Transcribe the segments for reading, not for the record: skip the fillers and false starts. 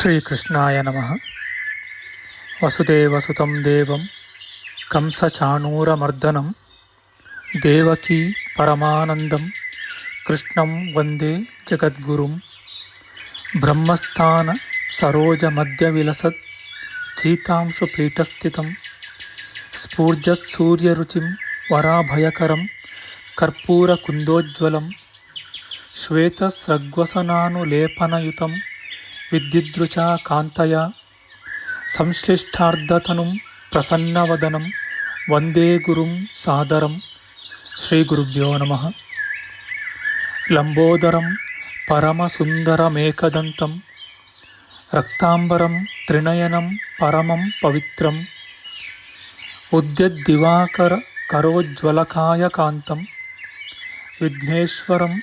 ಶ್ರೀಕೃಷ್ಣಾಯ ನಮಃ. ವಸುದೇವಸುತಂ ದೇವಂ ಕಂಸಚಾಣೂರಮರ್ದನಂ ದೇವಕೀ ಪರಮಾನಂದಂ ಕೃಷ್ಣಂ ವಂದೇ ಜಗದ್ಗುರುಂ. ಬ್ರಹ್ಮಸ್ಥಾನ ಸರೋಜಮಧ್ಯವಿಲಸತ್ ಚೀತಾಂಶುಪೀಠಸ್ಥಿತಂ ಸ್ಫೂರ್ಜತ್ಸೂರ್ಯರುಚಿಂ ವರಾಭಯಕರಂ ಕರ್ಪೂರಕುಂದೋಜ್ವಲಂ ಶ್ವೇತಸ್ರಗ್ವಸನಾನುಲೇಪನಯುತಂ ವಿದ್ಯುದೃಚಾ ಕಾಂತಯ ಸಂಶ್ಲಿಷ್ಟಾರ್ಧತನುಂ ಪ್ರಸನ್ನವದನಂ ವಂದೇ ಗುರುಂ ಸಾದರಂ. ಶ್ರೀಗುರುಭ್ಯೋ ನಮಃ. ಲಂಬೋದರಂ ಪರಮಸುಂದರಮೇಕದಂತಂ ರಕ್ತಾಂಬರಂ ತ್ರಿನಯನಂ ಪರಮಂ ಪವಿತ್ರಂ ಉದ್ಯದ್ದಿವಾಕರ ಕರೋಜ್ವಲಕಾಯಕಾಂತಂ ವಿಘ್ನೇಶ್ವರಂ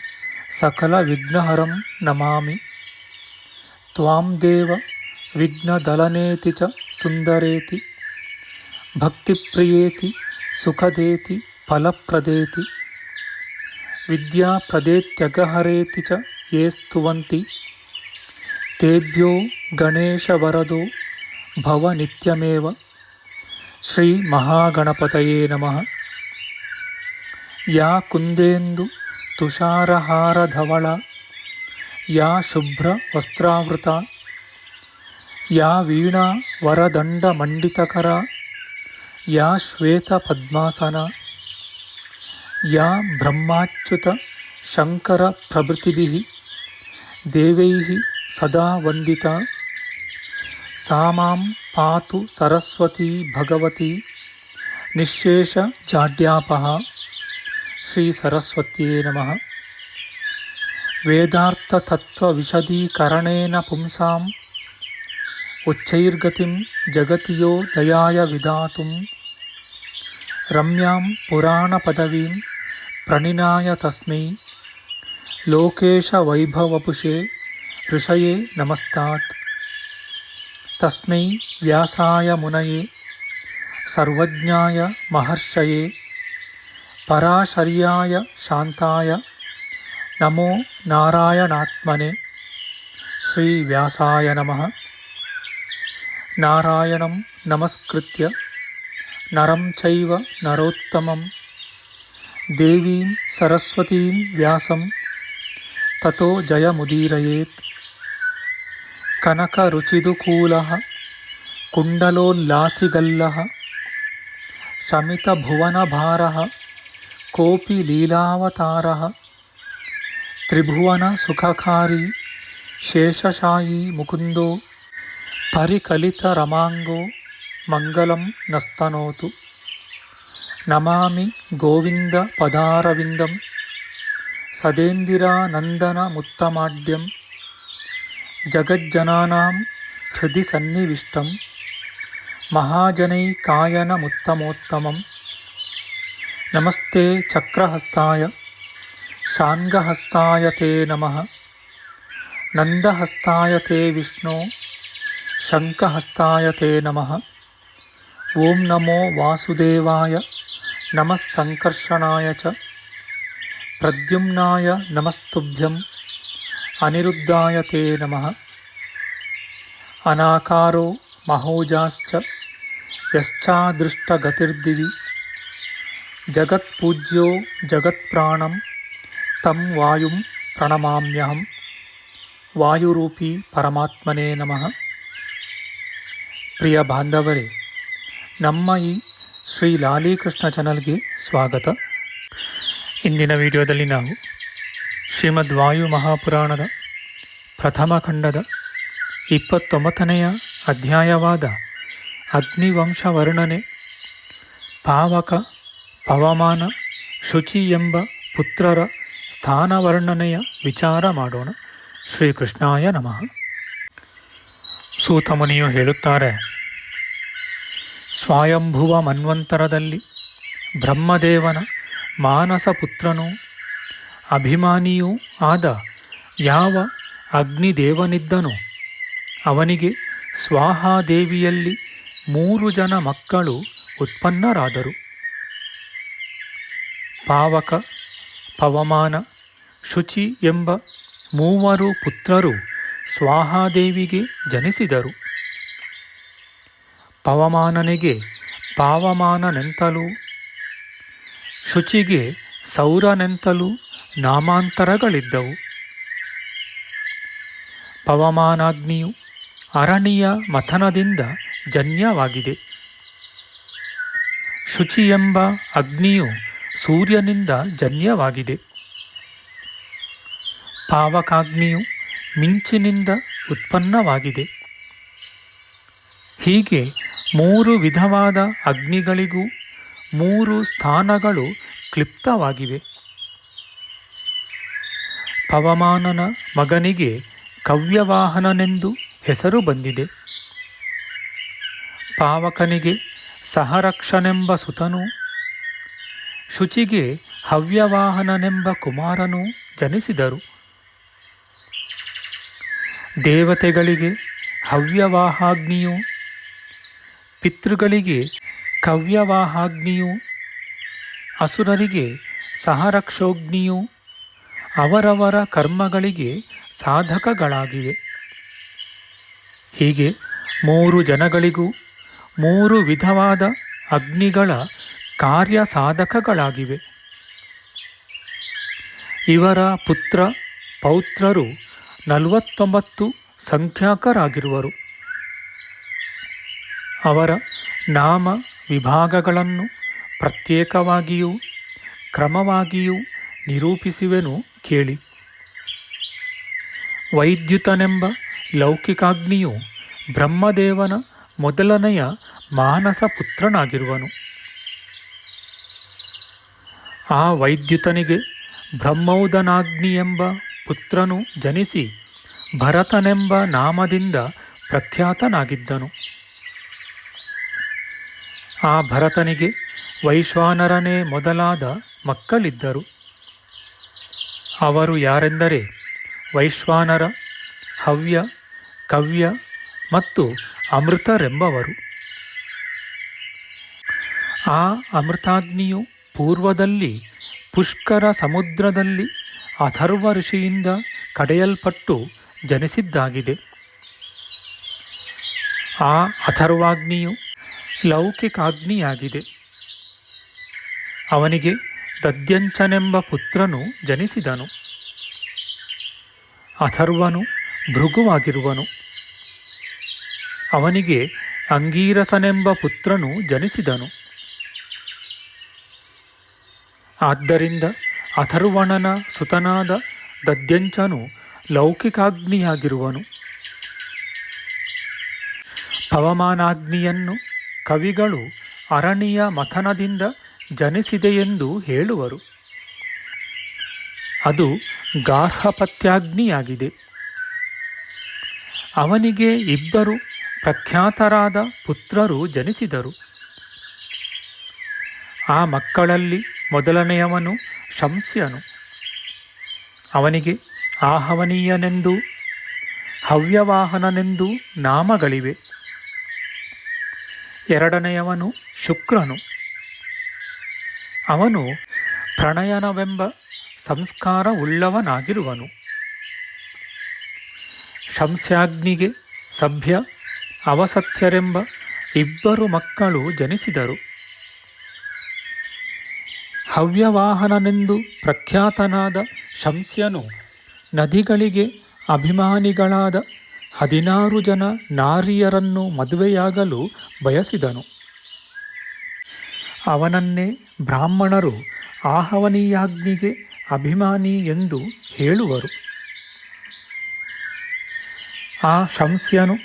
ಸಕಲವಿಘ್ನಹರಂ ನಮಾಮಿ. ತ್ವಾಂ ದೇವ ವಿಘ್ನದಲನೇತಿ ಚ ಸುಂದರೇತಿ ಭಕ್ತಿಪ್ರಿಯೇತಿ ಸುಖದೇತಿ ಫಲಪ್ರದೇತಿ ವಿದ್ಯಾಪ್ರದೇತ್ಯಗಹರೇತಿ ಚ ಯೇ ಸ್ತುವಂತಿ ತೇಭ್ಯೋ ಗಣೇಶವರದೋ ಭವ ನಿತ್ಯಮೇವ. ಶ್ರೀ ಮಹಾಗಣಪತಯೇ ನಮಃ. ಯಾ ಕುಂದೇಂದು ತುಷಾರಹಾರಧವಳ ಯಾ ಶುಭ್ರ ವಸ್ತ್ರಾವೃತ ಯಾ ವೀಣಾ ವರದಂಡಮಂಡಿತಕರ ಯಾ ಶ್ವೇತ ಪದ್ಮಾಸನ ಯಾ ಬ್ರಹ್ಮಾಚ್ಯುತ ಶಂಕರ ಪ್ರಭೃತಿಭಿಃ ದೇವೈಃ ಸದಾ ವಂದಿತಾ ಸಾ ಮಾಂ ಪಾತು ಸರಸ್ವತೀ ಭಗವತಿ ನಿಶ್ಶೇಷ ಜಾಡ್ಯಾಪಃ. ಶ್ರೀ ಸರಸ್ವತ್ಯೇ ನಮಃ. ವೇದಾರ್ಥತತ್ವವಿಶದೀಕರಣೇನ ಪುಂಸಾಂ ಉಚ್ಚೈರ್ಗತಿಂ ಜಗತಿಯೋ ದಯಾಯ ವಿಧಾತುಂ ರಮ್ಯಾಂ ಪುರಾಣಪದವೀಂ ಪ್ರಣಿನಾಯ ತಸ್ಮೈ ಲೋಕೇಶವೈಭವಪುಷೇ ಋಷಯೇ ನಮಸ್ತಾತ್. ತಸ್ಮೈ ವ್ಯಾಸಾಯ ಮುನಯೇ ಸರ್ವಜ್ಞಾಯ ಮಹರ್ಷಯೇ ಪರಾಶರ್ಯಾಯ ಶಾಂತಾಯ ನಮೋ ನಾರಾಯಣಾತ್ಮನೆ. ಶ್ರೀ ವ್ಯಾಸಾಯ ನಮಃ. ನಾರಾಯಣಂ ನಮಸ್ಕೃತ್ಯ ನರಂ ಚೈವ ನರೋತ್ತಮಂ ದೇವೀಂ ಸರಸ್ವತೀಂ ವ್ಯಾಸಂ ತತೋ ಜಯಮುದೀರಯೇತ್. ಕನಕರುಚಿದುಕೂಲಃ ಕುಂಡಲೋಲ್ಲಾಸಿಗಲ್ಲಃ ಶಮಿತಭುವನಭಾರಃ ಕೋಪಿ ಲೀಲಾವತಾರಃ ತ್ರಿಭುವನ ಸುಖಕಾರಿ ಶೇಷಶಾಯೀ ಮುಕುಂದೋ ಪರಿಕಲಿತರಮಾಂಗೋ ಮಂಗಲಂ ನಸ್ತನೋತು. ನಮಾಮಿ ಗೋವಿಂದ ಪದಾರವಿಂದಂ ಸದೇಂದಿರಾನಂದನಮುತ್ತಮಾಡ್ಯಂ ಜಗಜ್ಜನಾನಾಂ ಹೃದಯ ಸನ್ನಿವಿಷ್ಟಂ ಮಹಾಜನೈಕಾಯನಮುತ್ತಮೋತ್ತಮಂ. ನಮಸ್ತೆ ಚಕ್ರಹಸ್ತಾಯ ಶಾಂಗಹಸ್ತಾಯ ತೇ ನಮಃ. ನಂದಹಸ್ತಾಯ ತೇ ವಿಷ್ಣೋ ಶಂಖಹಸ್ತಾಯ ತೇ ನಮಃ. ಓಂ ನಮೋ ವಾಸುದೇವಾಯ ನಮಃ ಸಂಕರ್ಷಣಾಯ ಚ ಪ್ರದ್ಯುಮ್ನಾಯ ನಮಸ್ತುಭ್ಯಂ ಅನಿರುದ್ಧಾಯ ತೇ ನಮಃ. ಅನಾಕಾರೋ ಮಹೋಜಾಶ್ಚ ಯಶ್ಚಾದೃಷ್ಟಗತಿರ್ದಿವಿ ಜಗತ್ಪೂಜ್ಯೋ ಜಗತ್ಪ್ರಾಣಂ ತಂ ವಾಯುಂ ಪ್ರಣಮಾಮ್ಯಹಂ. ವಾಯುರೂಪಿ ಪರಮಾತ್ಮನೇ ನಮಃ. ಪ್ರಿಯ ಬಾಂಧವರೇ, ನಮ್ಮ ಈ ಶ್ರೀ ಲಾಲೀಕೃಷ್ಣ ಚಾನಲ್ಗೆ ಸ್ವಾಗತ. ಇಂದಿನ ವಿಡಿಯೋದಲ್ಲಿ ನಾವು ಶ್ರೀಮದ್ ವಾಯು ಮಹಾಪುರಾಣದ ಪ್ರಥಮ ಖಂಡದ 29ನೆಯ ಅಧ್ಯಾಯವಾದ ಅಗ್ನಿವಂಶ ವರ್ಣನೆ, ಪಾವಕ, ಪವಮಾನ, ಶುಚಿ ಎಂಬ ಪುತ್ರರ ಸ್ಥಾನವರ್ಣನೆಯ ವಿಚಾರ ಮಾಡೋಣ. ಶ್ರೀಕೃಷ್ಣಾಯ ನಮಃ. ಸೂತಮುನಿಯು ಹೇಳುತ್ತಾರೆ, ಸ್ವಯಂಭುವ ಮನ್ವಂತರದಲ್ಲಿ ಬ್ರಹ್ಮದೇವನ ಮಾನಸ ಪುತ್ರನೂ ಅಭಿಮಾನಿಯೂ ಆದ ಯಾವ ಅಗ್ನಿದೇವನಿದ್ದನೋ ಅವನಿಗೆ ಸ್ವಾಹಾದೇವಿಯಲ್ಲಿ 3 ಜನ ಮಕ್ಕಳು ಉತ್ಪನ್ನರಾದರು. ಪಾವಕ, ಪವಮಾನ, ಶುಚಿ ಎಂಬ 3 ಪುತ್ರರು ಸ್ವಾಹಾದೇವಿಗೆ ಜನಿಸಿದರು. ಪವಮಾನನಿಗೆ ಪಾವಮಾನನೆಂತಲೂ ಶುಚಿಗೆ ಸೌರನೆಂತಲೂ ನಾಮಾಂತರಗಳಿದ್ದವು. ಪವಮಾನಾಗ್ನಿಯು ಅರಣಿಯ ಮಥನದಿಂದ ಜನ್ಯವಾಗಿದೆ. ಶುಚಿ ಎಂಬ ಅಗ್ನಿಯು ಸೂರ್ಯನಿಂದ ಜನ್ಯವಾಗಿದೆ. ಪಾವಕಾಗ್ನಿಯು ಮಿಂಚಿನಿಂದ ಉತ್ಪನ್ನವಾಗಿದೆ. ಹೀಗೆ 3 ವಿಧವಾದ ಅಗ್ನಿಗಳಿಗೂ 3 ಸ್ಥಾನಗಳು ಕ್ಲಿಪ್ತವಾಗಿವೆ. ಪವಮಾನನ ಮಗನಿಗೆ ಕವ್ಯವಾಹನನೆಂದು ಹೆಸರು ಬಂದಿದೆ. ಪಾವಕನಿಗೆ ಸಹರಕ್ಷನೆಂಬ ಸುತನೂ ಶುಚಿಗೆ ಹವ್ಯವಾಹನನೆಂಬ ಕುಮಾರನೂ ಜನಿಸಿದರು. ದೇವತೆಗಳಿಗೆ ಹವ್ಯವಾಹಾಗ್ನಿಯೂ ಪಿತೃಗಳಿಗೆ ಕವ್ಯವಾಹಾಗ್ನಿಯೂ ಅಸುರರಿಗೆ ಸಹರಕ್ಷೋಗ್ನಿಯೂ ಅವರವರ ಕರ್ಮಗಳಿಗೆ ಸಾಧಕಗಳಾಗಿವೆ. ಹೀಗೆ 3 ಜನಗಳಿಗೂ 3 ವಿಧವಾದ ಅಗ್ನಿಗಳ ಕಾರ್ಯ ಸಾಧಕಗಳಾಗಿವೆ. ಇವರ ಪುತ್ರ ಪೌತ್ರರು 49 ಸಂಖ್ಯಾಕರಾಗಿರುವರು. ಅವರ ನಾಮ ವಿಭಾಗಗಳನ್ನು ಪ್ರತ್ಯೇಕವಾಗಿಯೂ ಕ್ರಮವಾಗಿಯೂ ನಿರೂಪಿಸುವೆನು ಕೇಳಿ. ವೈದ್ಯುತನೆಂಬ ಲೌಕಿಕಾಗ್ನಿಯು ಬ್ರಹ್ಮದೇವನ ಮೊದಲನೆಯ ಮಾನಸ ಪುತ್ರನಾಗಿರುವನು. ಆ ವೈದ್ಯುತನಿಗೆ ಬ್ರಹ್ಮೌದನಾಗ್ನಿ ಎಂಬ ಪುತ್ರನು ಜನಿಸಿ ಭರತನೆಂಬ ನಾಮದಿಂದ ಪ್ರಖ್ಯಾತನಾಗಿದ್ದನು. ಆ ಭರತನಿಗೆ ವೈಶ್ವಾನರನೇ ಮೊದಲಾದ ಮಕ್ಕಳಿದ್ದರು. ಅವರು ಯಾರೆಂದರೆ ವೈಶ್ವಾನರ, ಹವ್ಯ, ಕವ್ಯ ಮತ್ತು ಅಮೃತರೆಂಬವರು. ಆ ಅಮೃತಾಗ್ನಿಯು ಪೂರ್ವದಲ್ಲಿ ಪುಷ್ಕರ ಸಮುದ್ರದಲ್ಲಿ ಅಥರ್ವ ಋಷಿಯಿಂದ ಕಡೆಯಲ್ಪಟ್ಟು ಜನಿಸಿದ್ದಾಗಿದೆ. ಆ ಅಥರ್ವಾಗ್ನಿಯು ಲೌಕಿಕಾಗ್ನಿಯಾಗಿದೆ. ಅವನಿಗೆ ದದ್ಯಂಚನೆಂಬ ಪುತ್ರನು ಜನಿಸಿದನು. ಅಥರ್ವನು ಭೃಗುವಾಗಿರುವನು. ಅವನಿಗೆ ಅಂಗೀರಸನೆಂಬ ಪುತ್ರನು ಜನಿಸಿದನು. ಆದ್ದರಿಂದ ಅಥರ್ವಣನ ಸುತನಾದ ದದ್ಯಂಚನು ಲೌಕಿಕಾಗ್ನಿಯಾಗಿರುವನು. ಪವಮಾನಾಗ್ನಿಯನ್ನು ಕವಿಗಳು ಅರಣಿಯ ಮಥನದಿಂದ ಜನಿಸಿದೆಯೆಂದು ಹೇಳುವರು. ಅದು ಗಾರ್ಹಪತ್ಯಾಗ್ನಿಯಾಗಿದೆ. ಅವನಿಗೆ 2 ಪ್ರಖ್ಯಾತರಾದ ಪುತ್ರರು ಜನಿಸಿದರು. ಆ ಮಕ್ಕಳಲ್ಲಿ ಮೊದಲನೆಯವನು ಶಂಸ್ಯನು. ಅವನಿಗೆ ಆಹವನೀಯನೆಂದೂ ಹವ್ಯವಾಹನನೆಂದೂ ನಾಮಗಳಿವೆ. ಎರಡನೆಯವನು ಶುಕ್ರನು. ಅವನು ಪ್ರಣಯನವೆಂಬ ಸಂಸ್ಕಾರವುಳ್ಳವನಾಗಿರುವನು. ಶಂಸ್ಯಾಗ್ನಿಗೆ ಸಭ್ಯ, ಅವಸತ್ಯರೆಂಬ 2 ಮಕ್ಕಳು ಜನಿಸಿದರು. ಹವ್ಯವಾಹನನೆಂದು ಪ್ರಖ್ಯಾತನಾದ ಶಂಸ್ಯನು ನದಿಗಳಿಗೆ ಅಭಿಮಾನಿಗಳಾದ 16 ಜನ ನಾರಿಯರನ್ನು ಮದುವೆಯಾಗಲು ಬಯಸಿದನು. ಅವನನ್ನೇ ಬ್ರಾಹ್ಮಣರು ಆಹವನೀಯಾಗ್ನಿಗೆ ಅಭಿಮಾನಿ ಎಂದು ಹೇಳುವರು. ಆ ಶಂಸ್ಯನು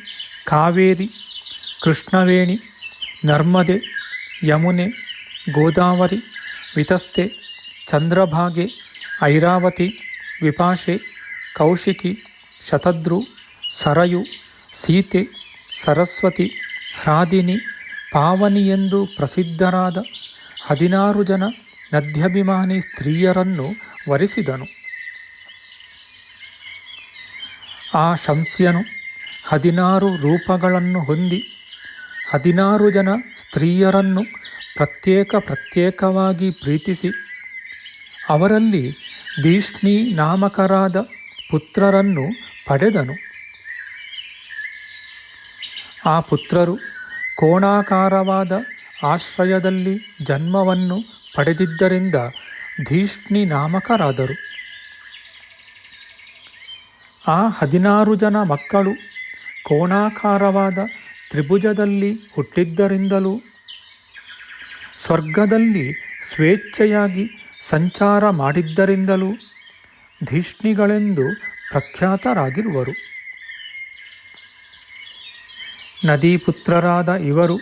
ಕಾವೇರಿ, ಕೃಷ್ಣವೇಣಿ, ನರ್ಮದೆ, ಯಮುನೆ, ಗೋದಾವರಿ, ವಿತಸ್ತೆ, ಚಂದ್ರಭಾಗೆ, ಐರಾವತಿ, ವಿಪಾಶೆ, ಕೌಶಿಕಿ, ಶತದ್ರು, ಸರಯು, ಸೀತೆ, ಸರಸ್ವತಿ, ಹ್ರಾದಿನಿ, ಪಾವನಿ ಎಂದು ಪ್ರಸಿದ್ಧರಾದ 16 ಜನ ನದ್ಯಭಿಮಾನಿ ಸ್ತ್ರೀಯರನ್ನು ವರಿಸಿದನು. ಆ ಶಂಸ್ಯನು 16 ರೂಪಗಳನ್ನು ಹೊಂದಿ 16 ಜನ ಸ್ತ್ರೀಯರನ್ನು ಪ್ರತ್ಯೇಕವಾಗಿ ಪ್ರೀತಿಸಿ ಅವರಲ್ಲಿ ದೀಷ್ಣಿ ನಾಮಕರಾದ ಪುತ್ರರನ್ನು ಪಡೆದನು. ಆ ಪುತ್ರರು ಕೋಣಾಕಾರವಾದ ಆಶ್ರಯದಲ್ಲಿ ಜನ್ಮವನ್ನು ಪಡೆದಿದ್ದರಿಂದ ಧೀಷ್ಣಿ ನಾಮಕರಾದರು. ಆ 16 ಜನ ಮಕ್ಕಳು ಕೋಣಾಕಾರವಾದ ತ್ರಿಭುಜದಲ್ಲಿ ಹುಟ್ಟಿದ್ದರಿಂದಲೂ ಸ್ವರ್ಗದಲ್ಲಿ ಸ್ವೇಚ್ಛೆಯಾಗಿ ಸಂಚಾರ ಮಾಡಿದ್ದರಿಂದಲೂ ಧೀಷ್ಣಿಗಳೆಂದು ಪ್ರಖ್ಯಾತರಾಗಿರುವರು. ನದೀಪುತ್ರರಾದ ಇವರು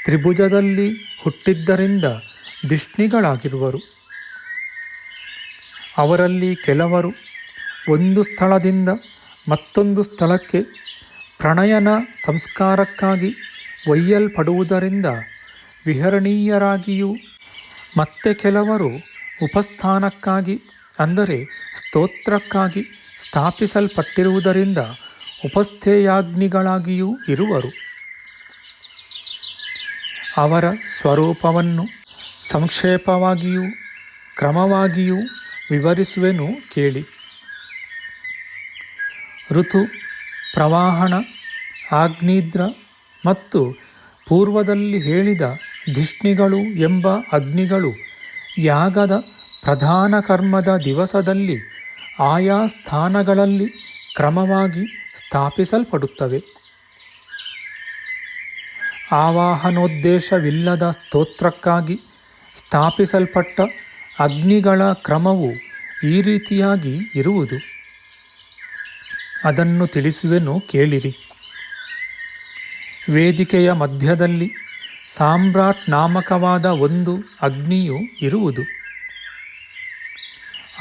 ತ್ರಿಭುಜದಲ್ಲಿ ಹುಟ್ಟಿದ್ದರಿಂದ ಧಿಷ್ಣಿಗಳಾಗಿರುವರು. ಅವರಲ್ಲಿ ಕೆಲವರು ಒಂದು ಸ್ಥಳದಿಂದ ಮತ್ತೊಂದು ಸ್ಥಳಕ್ಕೆ ಪ್ರಣಯನ ಸಂಸ್ಕಾರಕ್ಕಾಗಿ ಒಯ್ಯಲ್ಪಡುವುದರಿಂದ ವಿಹರಣೀಯರಾಗಿಯೂ, ಮತ್ತೆ ಕೆಲವರು ಉಪಸ್ಥಾನಕ್ಕಾಗಿ ಅಂದರೆ ಸ್ತೋತ್ರಕ್ಕಾಗಿ ಸ್ಥಾಪಿಸಲ್ಪಟ್ಟಿರುವುದರಿಂದ ಉಪಸ್ಥೇಯಾಗ್ನಿಗಳಾಗಿಯೂ ಇರುವರು. ಅವರ ಸ್ವರೂಪವನ್ನು ಸಂಕ್ಷೇಪವಾಗಿಯೂ ಕ್ರಮವಾಗಿಯೂ ವಿವರಿಸುವೆನು ಕೇಳಿ. ಋತು, ಪ್ರವಾಹಣ, ಆಗ್ನೇದ್ರ ಮತ್ತು ಪೂರ್ವದಲ್ಲಿ ಹೇಳಿದ ಧಿಷ್ಣಿಗಳು ಎಂಬ ಅಗ್ನಿಗಳು ಯಾಗದ ಪ್ರಧಾನ ಕರ್ಮದ ದಿವಸದಲ್ಲಿ ಆಯಾ ಸ್ಥಾನಗಳಲ್ಲಿ ಕ್ರಮವಾಗಿ ಸ್ಥಾಪಿಸಲ್ಪಡುತ್ತವೆ. ಆವಾಹನೋದ್ದೇಶವಿಲ್ಲದ ಸ್ತೋತ್ರಕ್ಕಾಗಿ ಸ್ಥಾಪಿಸಲ್ಪಟ್ಟ ಅಗ್ನಿಗಳ ಕ್ರಮವು ಈ ರೀತಿಯಾಗಿ ಇರುವುದು. ಅದನ್ನು ತಿಳಿಸುವೆನು ಕೇಳಿರಿ. ವೇದಿಕೆಯ ಮಧ್ಯದಲ್ಲಿ ಸಾಮ್ರಾಟ್ ನಾಮಕವಾದ ಒಂದು ಅಗ್ನಿಯು ಇರುವುದು.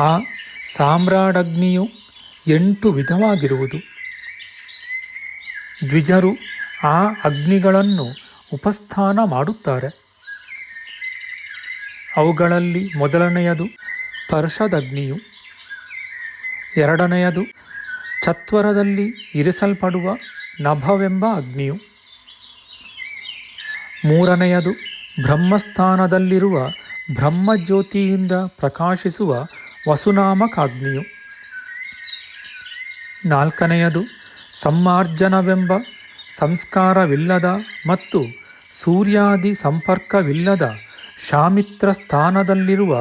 ಆ ಸಾಮ್ರಾಡಗ್ನಿಯು 8 ವಿಧವಾಗಿರುವುದು. ದ್ವಿಜರು ಆ ಅಗ್ನಿಗಳನ್ನು ಉಪಸ್ಥಾನ ಮಾಡುತ್ತಾರೆ. ಅವುಗಳಲ್ಲಿ ಮೊದಲನೆಯದು ಪರ್ಷದಗ್ನಿಯು, ಎರಡನೆಯದು ಚತ್ವರದಲ್ಲಿ ಇರಿಸಲ್ಪಡುವ ನಭವೆಂಬ ಅಗ್ನಿಯು, ಮೂರನೆಯದು ಬ್ರಹ್ಮಸ್ಥಾನದಲ್ಲಿರುವ ಬ್ರಹ್ಮಜ್ಯೋತಿಯಿಂದ ಪ್ರಕಾಶಿಸುವ ವಸುನಾಮಕಾಗ್ನಿಯು, ನಾಲ್ಕನೆಯದು ಸಮ್ಮಾರ್ಜನವೆಂಬ ಸಂಸ್ಕಾರವಿಲ್ಲದ ಮತ್ತು ಸೂರ್ಯಾದಿ ಸಂಪರ್ಕವಿಲ್ಲದ ಶಾಮಿತ್ರ ಸ್ಥಾನದಲ್ಲಿರುವ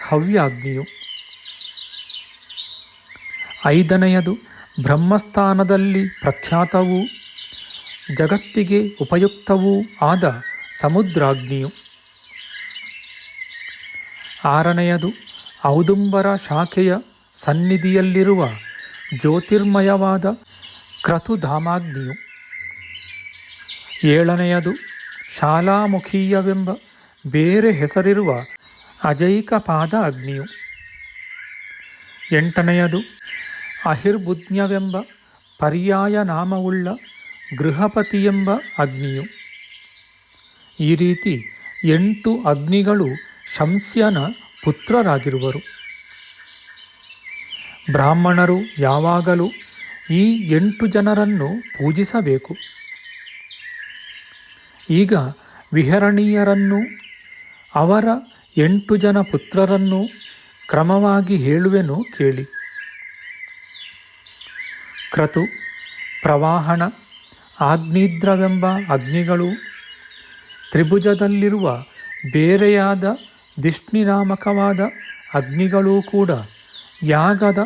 ಹವ್ಯಾಗ್ನಿಯು, ಐದನೆಯದು ಬ್ರಹ್ಮಸ್ಥಾನದಲ್ಲಿ ಪ್ರಖ್ಯಾತವೂ ಜಗತ್ತಿಗೆ ಉಪಯುಕ್ತವೂ ಆದ ಸಮುದ್ರಾಗ್ನಿಯು, ಆರನೆಯದು ಔದುಂಬರ ಶಾಖೆಯ ಸನ್ನಿಧಿಯಲ್ಲಿರುವ ಜ್ಯೋತಿರ್ಮಯವಾದ ಕ್ರತುಧಾಮಾಗ್ನಿಯು, ಏಳನೆಯದು ಶಾಲಾಮುಖೀಯವೆಂಬ ಬೇರೆ ಹೆಸರಿರುವ ಅಜೈಕಪಾದ ಅಗ್ನಿಯು, ಎಂಟನೆಯದು ಅಹಿರ್ಬುದ್ನ್ಯವೆಂಬ ಪರ್ಯಾಯ ನಾಮವುಳ್ಳ ಗೃಹಪತಿಯೆಂಬ ಅಗ್ನಿಯು. ಈ ರೀತಿ 8 ಅಗ್ನಿಗಳು ಶಂಸ್ಯನ ಪುತ್ರರಾಗಿರುವರು. ಬ್ರಾಹ್ಮಣರು ಯಾವಾಗಲೂ ಈ 8 ಜನರನ್ನು ಪೂಜಿಸಬೇಕು. ಈಗ ವಿಹರಣೀಯರನ್ನೂ ಅವರ 8 ಜನ ಪುತ್ರರನ್ನೂ ಕ್ರಮವಾಗಿ ಹೇಳುವೆನು ಕೇಳಿ. ಕ್ರತು, ಪ್ರವಾಹಣ, ಆಗ್ನೇದ್ರವೆಂಬ ಅಗ್ನಿಗಳು ತ್ರಿಭುಜದಲ್ಲಿರುವ ಬೇರೆಯಾದ ಧಿಷ್ಣಿನಾಮಕವಾದ ಅಗ್ನಿಗಳೂ ಕೂಡ ಯಾಗದ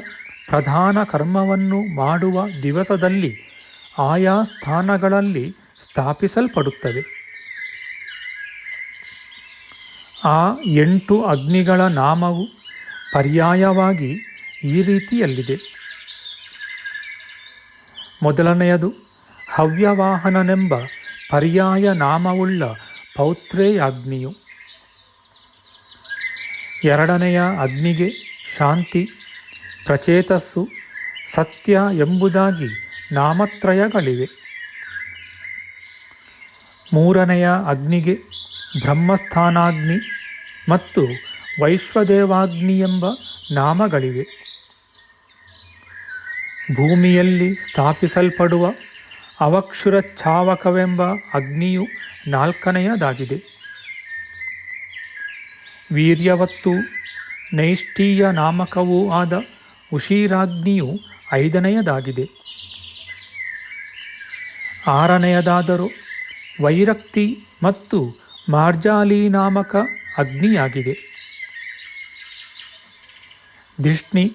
ಪ್ರಧಾನ ಕರ್ಮವನ್ನು ಮಾಡುವ ದಿವಸದಲ್ಲಿ ಆಯಾ ಸ್ಥಾನಗಳಲ್ಲಿ ಸ್ಥಾಪಿಸಲ್ಪಡುತ್ತವೆ. ಆ 8 ಅಗ್ನಿಗಳ ನಾಮವು ಪರ್ಯಾಯವಾಗಿ ಈ ರೀತಿಯಲ್ಲಿದೆ. ಮೊದಲನೆಯದು ಹವ್ಯವಾಹನನೆಂಬ ಪರ್ಯಾಯ ನಾಮವುಳ್ಳ ಪೌತ್ರೇಯಾಗ್ನಿಯು, ಎರಡನೆಯ ಅಗ್ನಿಗೆ ಶಾಂತಿ, ಪ್ರಚೇತಸ್ಸು, ಸತ್ಯ ಎಂಬುದಾಗಿ ನಾಮತ್ರಯಗಳಿವೆ. ಮೂರನೆಯ ಅಗ್ನಿಗೆ ಬ್ರಹ್ಮಸ್ಥಾನಾಗ್ನಿ ಮತ್ತು ವೈಶ್ವದೇವಾಗ್ನಿ ಎಂಬ ನಾಮಗಳಿವೆ. ಭೂಮಿಯಲ್ಲಿ ಸ್ಥಾಪಿಸಲ್ಪಡುವ ಅವಕ್ಷುರಚ್ಛಾವಕವೆಂಬ ಅಗ್ನಿಯು ನಾಲ್ಕನೆಯದಾಗಿದೆ. ವೀರ್ಯವತ್ತೂ ನೈಷ್ಠೀಯ ನಾಮಕವೂ ಆದ ಉಷೀರಾಗ್ನಿಯು ಐದನೆಯದಾಗಿದೆ. ಆರನೆಯದಾದರೂ ವೈರಕ್ತಿ ಮತ್ತು ಮಾರ್ಜಾಲಿ ನಾಮಕ ಅಗ್ನಿಯಾಗಿದೆ. ಧಿಷ್ಣಿ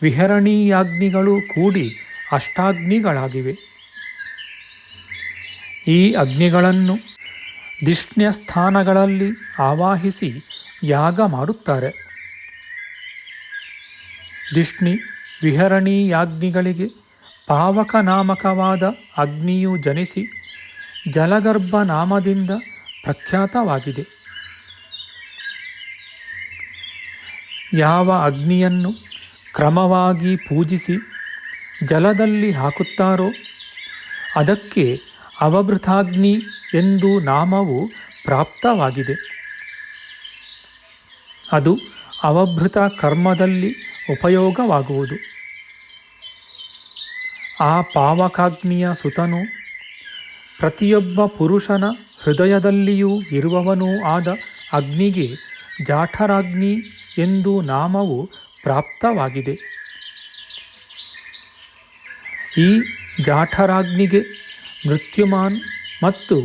ವಿಹರಣೀಯಾಗ್ನಿಗಳು ಕೂಡಿ ಅಷ್ಟಾಗ್ನಿಗಳಾಗಿವೆ. ಈ ಅಗ್ನಿಗಳನ್ನು ಧಿಷ್ಣ್ಯ ಸ್ಥಾನಗಳಲ್ಲಿ ಆವಾಹಿಸಿ ಯಾಗ ಮಾಡುತ್ತಾರೆ. ಧಿಷ್ಣಿ ವಿಹರಣೀಯಾಗ್ನಿಗಳಿಗೆ ಪಾವಕ ನಾಮಕವಾದ ಅಗ್ನಿಯು ಜನಿಸಿ ಜಲಗರ್ಭ ನಾಮದಿಂದ ಪ್ರಖ್ಯಾತವಾಗಿದೆ. ಯಾವ ಅಗ್ನಿಯನ್ನು ಕ್ರಮವಾಗಿ ಪೂಜಿಸಿ ಜಲದಲ್ಲಿ ಹಾಕುತ್ತಾರೋ ಅದಕ್ಕೆ ಅವಭೃತಾಗ್ನಿ ಎಂದು ನಾಮವು ಪ್ರಾಪ್ತವಾಗಿದೆ. ಅದು ಅವಭೃತ ಕರ್ಮದಲ್ಲಿ ಉಪಯೋಗವಾಗುವುದು. ಆ ಪಾವಕಾಗ್ನಿಯ ಸುತನು ಪ್ರತಿಯೊಬ್ಬ ಪುರುಷನ ಹೃದಯದಲ್ಲಿಯೂ ಇರುವವನೂ ಆದ ಅಗ್ನಿಗೆ ಜಾಠರಾಗ್ನಿ ಎಂದು ನಾಮವು ಪ್ರಾಪ್ತವಾಗಿದೆ. ಈ ಜಾಠರಾಗ್ನಿಗೆ ಮೃತ್ಯುಮಾನ್ ಮತ್ತು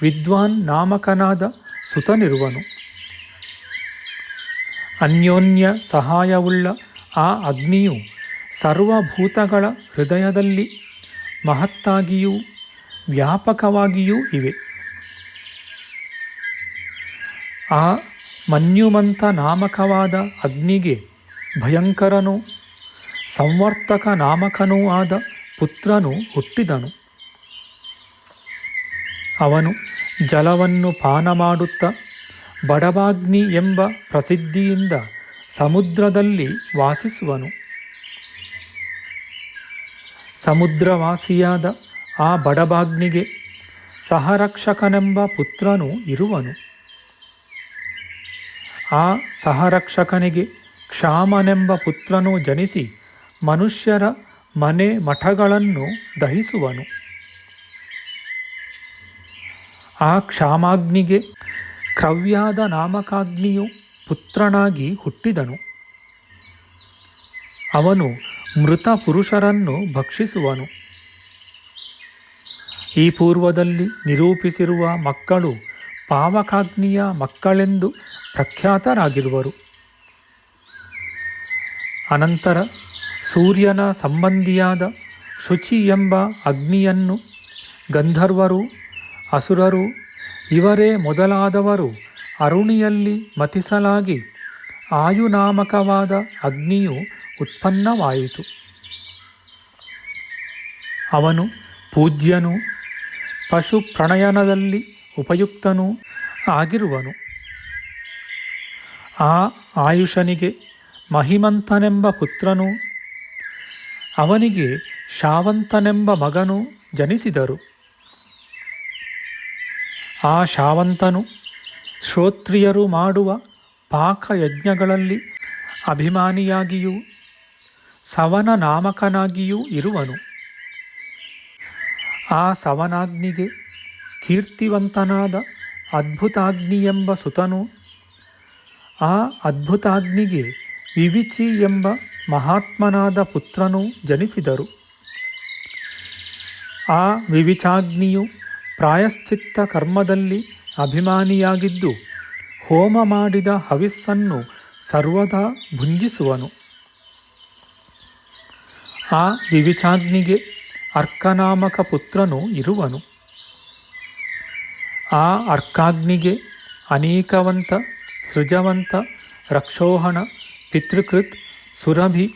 ವಿದ್ವಾನ್ ನಾಮಕನಾದ ಸುತನಿರುವನು. ಅನ್ಯೋನ್ಯ ಸಹಾಯವುಳ್ಳ ಆ ಅಗ್ನಿಯು ಸರ್ವಭೂತಗಳ ಹೃದಯದಲ್ಲಿ ಮಹತ್ತಾಗಿಯೂ ವ್ಯಾಪಕವಾಗಿಯೂ ಇವೆ. ಆ ಮನ್ಯುಮಂತ ನಾಮಕವಾದ ಅಗ್ನಿಗೆ ಭಯಂಕರನೂ ಸಂವರ್ತಕ ನಾಮಕನೂ ಆದ ಪುತ್ರನು ಹುಟ್ಟಿದನು. ಅವನು ಜಲವನ್ನು ಪಾನ ಮಾಡುತ್ತಾ ಬಡವಾಗ್ನಿ ಎಂಬ ಪ್ರಸಿದ್ಧಿಯಿಂದ ಸಮುದ್ರದಲ್ಲಿ ವಾಸಿಸುವನು. ಸಮುದ್ರವಾಸಿಯಾದ ಆ ಬಡಬಾಗ್ನಿಗೆ ಸಹರಕ್ಷಕನೆಂಬ ಪುತ್ರನು ಇರುವನು. ಆ ಸಹರಕ್ಷಕನಿಗೆ ಕ್ಷಾಮನೆಂಬ ಪುತ್ರನು ಜನಿಸಿ ಮನುಷ್ಯರ ಮನೆ ಮಠಗಳನ್ನು ದಹಿಸುವನು. ಆ ಕ್ಷಾಮಾಗ್ನಿಗೆ ಕ್ರವ್ಯಾದ ನಾಮಕಾಗ್ನಿಯು ಪುತ್ರನಾಗಿ ಹುಟ್ಟಿದನು. ಅವನು ಮೃತ ಪುರುಷರನ್ನು ಭಕ್ಷಿಸುವನು. ಈ ಪೂರ್ವದಲ್ಲಿ ನಿರೂಪಿಸಿರುವ ಮಕ್ಕಳು ಪಾವಕಾಗ್ನಿಯ ಮಕ್ಕಳೆಂದು ಪ್ರಖ್ಯಾತರಾಗಿರುವರು. ಅನಂತರ ಸೂರ್ಯನ ಸಂಬಂಧಿಯಾದ ಶುಚಿ ಎಂಬ ಅಗ್ನಿಯನ್ನು ಗಂಧರ್ವರು, ಅಸುರರು ಇವರೇ ಮೊದಲಾದವರು ಅರುಣಿಯಲ್ಲಿ ಮತಿಸಲಾಗಿ ಆಯುನಾಮಕವಾದ ಅಗ್ನಿಯು ಉತ್ಪನ್ನವಾಯಿತು. ಅವನು ಪೂಜ್ಯನೂ ಪಶು ಪ್ರಣಯನದಲ್ಲಿ ಉಪಯುಕ್ತನೂ ಆಗಿರುವನು. ಆ ಆಯುಷನಿಗೆ ಮಹಿಮಂತನೆಂಬ ಪುತ್ರನೂ ಅವನಿಗೆ ಶಾವಂತನೆಂಬ ಮಗನೂ ಜನಿಸಿದರು. ಆ ಶಾವಂತನು ಶ್ರೋತ್ರಿಯರು ಮಾಡುವ ಪಾಕಯಜ್ಞಗಳಲ್ಲಿ ಅಭಿಮಾನಿಯಾಗಿಯೂ ಸವನ ನಾಮಕನಾಗಿಯೂ ಇರುವನು. ಆ ಸವನಾಗ್ನಿಗೆ ಕೀರ್ತಿವಂತನಾದ ಅದ್ಭುತಾಗ್ನಿ ಎಂಬ ಸುತನು, ಆ ಅದ್ಭುತಾಗ್ನಿಗೆ ವಿವಿಚಿ ಎಂಬ ಮಹಾತ್ಮನಾದ ಪುತ್ರನೂ ಜನಿಸಿದರು. ಆ ವಿವಿಚಾಗ್ನಿಯು ಪ್ರಾಯಶ್ಚಿತ್ತ ಕರ್ಮದಲ್ಲಿ ಅಭಿಮಾನಿಯಾಗಿದ್ದು ಹೋಮ ಮಾಡಿದ ಹವಿಸ್ಸನ್ನು ಸರ್ವದಾ ಭುಂಜಿಸುವನು. ಆ ವಿವಿಚಾಗ್ನಿಗೆ ಅರ್ಕನಾಮಕ ಪುತ್ರನು ಇರುವನು. ಆ ಅರ್ಕಾಗ್ನಿಗೆ ಅನೇಕವಂತ, ಸೃಜವಂತ, ರಕ್ಷೋಹಣ, ಪಿತೃಕೃತ್, ಸುರಭಿ,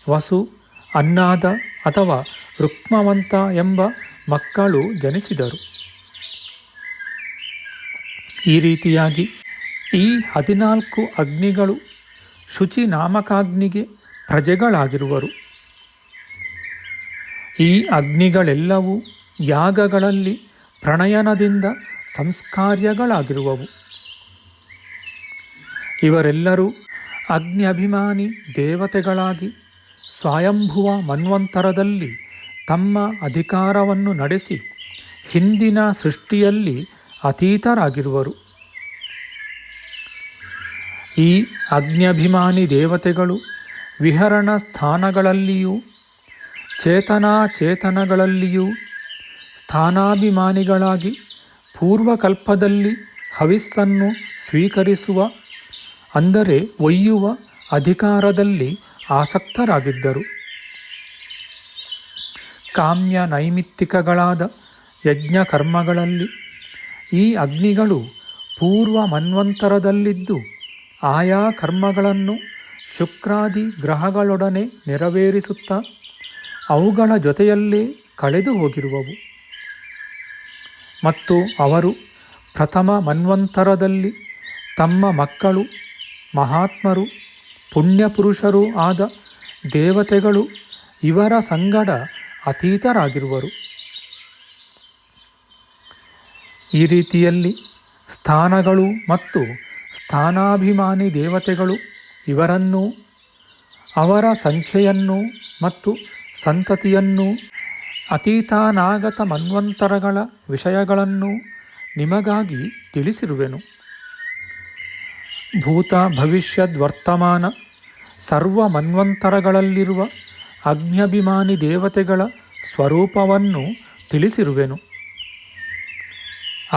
ವಸು, ಅನ್ನಾದ ಅಥವಾ ರುಕ್ಮವಂತ ಎಂಬ ಮಕ್ಕಳು ಜನಿಸಿದರು. ಈ ರೀತಿಯಾಗಿ ಈ 14 ಅಗ್ನಿಗಳು ಶುಚಿ ನಾಮಕಾಗ್ನಿಗೆ ಪ್ರಜೆಗಳಾಗಿರುವರು. ಈ ಅಗ್ನಿಗಳೆಲ್ಲವೂ ಯಾಗಗಳಲ್ಲಿ ಪ್ರಣಯನದಿಂದ ಸಂಸ್ಕಾರ್ಯಗಳಾಗಿರುವವು. ಇವರೆಲ್ಲರೂ ಅಗ್ನಿ ಅಭಿಮಾನಿ ದೇವತೆಗಳಾಗಿ ಸ್ವಯಂಭುವ ಮನ್ವಂತರದಲ್ಲಿ ತಮ್ಮ ಅಧಿಕಾರವನ್ನು ನಡೆಸಿ ಹಿಂದಿನ ಸೃಷ್ಟಿಯಲ್ಲಿ ಅತೀತರಾಗಿರುವರು. ಈ ಅಗ್ನ್ಯಭಿಮಾನಿ ದೇವತೆಗಳು ವಿಹರಣ ಸ್ಥಾನಗಳಲ್ಲಿಯೂ ಚೇತನಾಚೇತನಗಳಲ್ಲಿಯೂ ಸ್ಥಾನಾಭಿಮಾನಿಗಳಾಗಿ ಪೂರ್ವಕಲ್ಪದಲ್ಲಿ ಹವಿಸ್ಸನ್ನು ಸ್ವೀಕರಿಸುವ ಅಂದರೆ ಒಯ್ಯುವ ಅಧಿಕಾರದಲ್ಲಿ ಆಸಕ್ತರಾಗಿದ್ದರು. ಕಾಮ್ಯ ನೈಮಿತ್ತಿಕಗಳಾದ ಯಜ್ಞ ಕರ್ಮಗಳಲ್ಲಿ ಈ ಅಗ್ನಿಗಳು ಪೂರ್ವ ಮನ್ವಂತರದಲ್ಲಿದ್ದು ಆಯಾ ಕರ್ಮಗಳನ್ನು ಶುಕ್ರಾದಿ ಗ್ರಹಗಳೊಡನೆ ನೆರವೇರಿಸುತ್ತಾ ಅವುಗಳ ಜೊತೆಯಲ್ಲೇ ಕಳೆದು ಹೋಗಿರುವವು. ಮತ್ತು ಅವರು ಪ್ರಥಮ ಮನ್ವಂತರದಲ್ಲಿ ತಮ್ಮ ಮಕ್ಕಳು ಮಹಾತ್ಮರು ಪುಣ್ಯಪುರುಷರೂ ಆದ ದೇವತೆಗಳು ಇವರ ಸಂಗಡ ಅತೀತರಾಗಿರುವರು. ಈ ರೀತಿಯಲ್ಲಿ ಸ್ಥಾನಗಳು ಮತ್ತು ಸ್ಥಾನಾಭಿಮಾನಿ ದೇವತೆಗಳು ಇವರನ್ನೂ ಅವರ ಸಂಖ್ಯೆಯನ್ನೂ ಮತ್ತು ಸಂತತಿಯನ್ನೂ ಅತೀತಾನಾಗತ ಮನ್ವಂತರಗಳ ವಿಷಯಗಳನ್ನು ನಿಮಗಾಗಿ ತಿಳಿಸಿರುವೆನು. ಭೂತ ಭವಿಷ್ಯದ್ ವರ್ತಮಾನ ಸರ್ವ ಮನ್ವಂತರಗಳಲ್ಲಿರುವ ಅಗ್ನ್ಯಭಿಮಾನಿ ದೇವತೆಗಳ ಸ್ವರೂಪವನ್ನು ತಿಳಿಸಿರುವೆನು.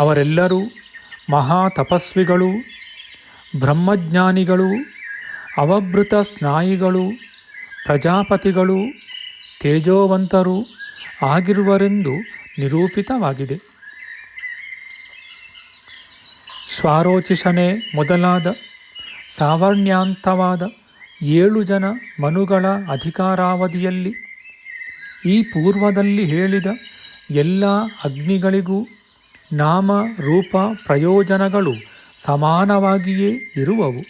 ಅವರೆಲ್ಲರೂ ಮಹಾ ತಪಸ್ವಿಗಳೂ ಬ್ರಹ್ಮಜ್ಞಾನಿಗಳೂ ಅವಭೃತ ಸ್ನಾಯಿಗಳೂ ಪ್ರಜಾಪತಿಗಳೂ ತೇಜೋವಂತರೂ ಆಗಿರುವರೆಂದು ನಿರೂಪಿತವಾಗಿದೆ. ಶ್ವಾರೋಚಿಷಣೆ ಮೊದಲಾದ ಸಾವರ್ಣ್ಯಾಂತವಾದ 7 ಜನ ಮನುಗಳ ಅಧಿಕಾರಾವಧಿಯಲ್ಲಿ ಈ ಪೂರ್ವದಲ್ಲಿ ಹೇಳಿದ ಎಲ್ಲ ಅಗ್ನಿಗಳಿಗೂ ನಾಮ ರೂಪ ಪ್ರಯೋಜನಗಳು ಸಮಾನವಾಗಿಯೇ ಇರುವವು.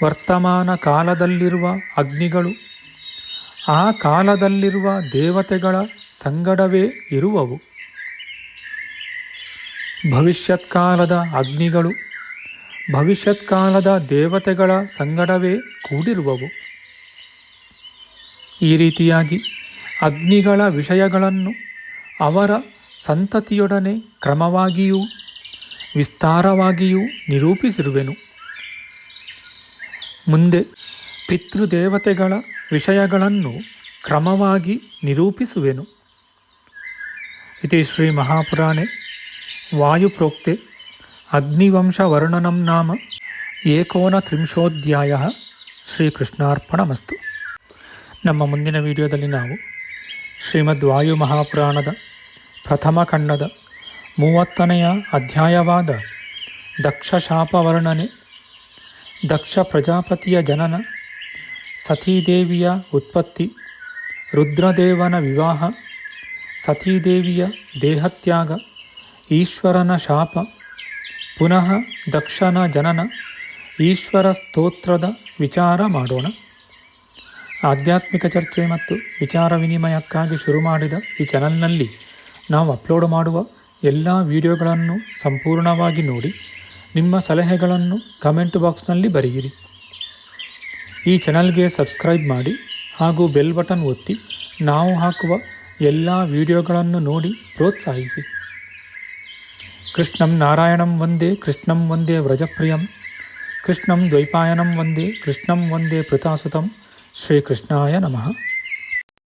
ವರ್ತಮಾನ ಕಾಲದಲ್ಲಿರುವ ಅಗ್ನಿಗಳು ಆ ಕಾಲದಲ್ಲಿರುವ ದೇವತೆಗಳ ಸಂಗಡವೇ ಇರುವವು. ಭವಿಷ್ಯತ್ಕಾಲದ ಅಗ್ನಿಗಳು ಭವಿಷ್ಯತ್ಕಾಲದ ದೇವತೆಗಳ ಸಂಗಡವೇ ಕೂಡಿರುವವು. ಈ ರೀತಿಯಾಗಿ ಅಗ್ನಿಗಳ ವಿಷಯಗಳನ್ನು ಅವರ ಸಂತತಿಯೊಡನೆ ಕ್ರಮವಾಗಿಯೂ ವಿಸ್ತಾರವಾಗಿಯೂ ನಿರೂಪಿಸಿರುವೆನು. ಮುಂದೆ ಪಿತೃದೇವತೆಗಳ ವಿಷಯಗಳನ್ನು ಕ್ರಮವಾಗಿ ನಿರೂಪಿಸುವೆನು. ಇತಿ ಶ್ರೀ ಮಹಾಪುರಾಣೆ ವಾಯುಪ್ರೋಕ್ತೆ ಅಗ್ನಿವಂಶವರ್ಣನಂ ನಾಮ 39 ಶ್ರೀಕೃಷ್ಣಾರ್ಪಣಮಸ್ತು. ನಮ್ಮ ಮುಂದಿನ ವಿಡಿಯೋದಲ್ಲಿ ನಾವು ಶ್ರೀಮದ್ ವಾಯು ಮಹಾಪುರಾಣದ ಪ್ರಥಮ ಖಂಡದ 30ನೆಯ ಅಧ್ಯಾಯವಾದ ದಕ್ಷ ಶಾಪ ವರ್ಣನೆ, ದಕ್ಷ ಪ್ರಜಾಪತಿಯ ಜನನ, ಸತೀದೇವಿಯ ಉತ್ಪತ್ತಿ, ರುದ್ರದೇವನ ವಿವಾಹ, ಸತೀದೇವಿಯ ದೇಹತ್ಯಾಗ, ಈಶ್ವರನ ಶಾಪ, ಪುನಃ ದಕ್ಷನ ಜನನ, ಈಶ್ವರ ಸ್ತೋತ್ರದ ವಿಚಾರ ಮಾಡೋಣ. ಆಧ್ಯಾತ್ಮಿಕ ಚರ್ಚೆ ಮತ್ತು ವಿಚಾರ ವಿನಿಮಯಕ್ಕಾಗಿ ಶುರು ಮಾಡಿದ ಈ ಚಾನಲ್ನಲ್ಲಿ ನಾವು ಅಪ್ಲೋಡ್ ಮಾಡುವ ಎಲ್ಲ ವಿಡಿಯೋಗಳನ್ನು ಸಂಪೂರ್ಣವಾಗಿ ನೋಡಿ ನಿಮ್ಮ ಸಲಹೆಗಳನ್ನು ಕಮೆಂಟ್ ಬಾಕ್ಸ್ನಲ್ಲಿ ಬರೆಯಿರಿ. ಈ ಚಾನಲ್ಗೆ ಸಬ್ಸ್ಕ್ರೈಬ್ ಮಾಡಿ ಹಾಗೂ ಬೆಲ್ ಬಟನ್ ಒತ್ತಿ ನಾವು ಹಾಕುವ ಎಲ್ಲ ವಿಡಿಯೋಗಳನ್ನು ನೋಡಿ ಪ್ರೋತ್ಸಾಹಿಸಿ. ಕೃಷ್ಣಂ ನಾರಾಯಣಂ ವಂದೇ ಕೃಷ್ಣಂ ವಂದೇ ವ್ರಜಪ್ರಿಯಂ ಕೃಷ್ಣಂ ದ್ವೈಪಾಯನಂ ವಂದೇ ಕೃಷ್ಣಂ ವಂದೇ ಪೃತಾಸುತಂ ಶ್ರೀಕೃಷ್ಣಾಯ ನಮಃ.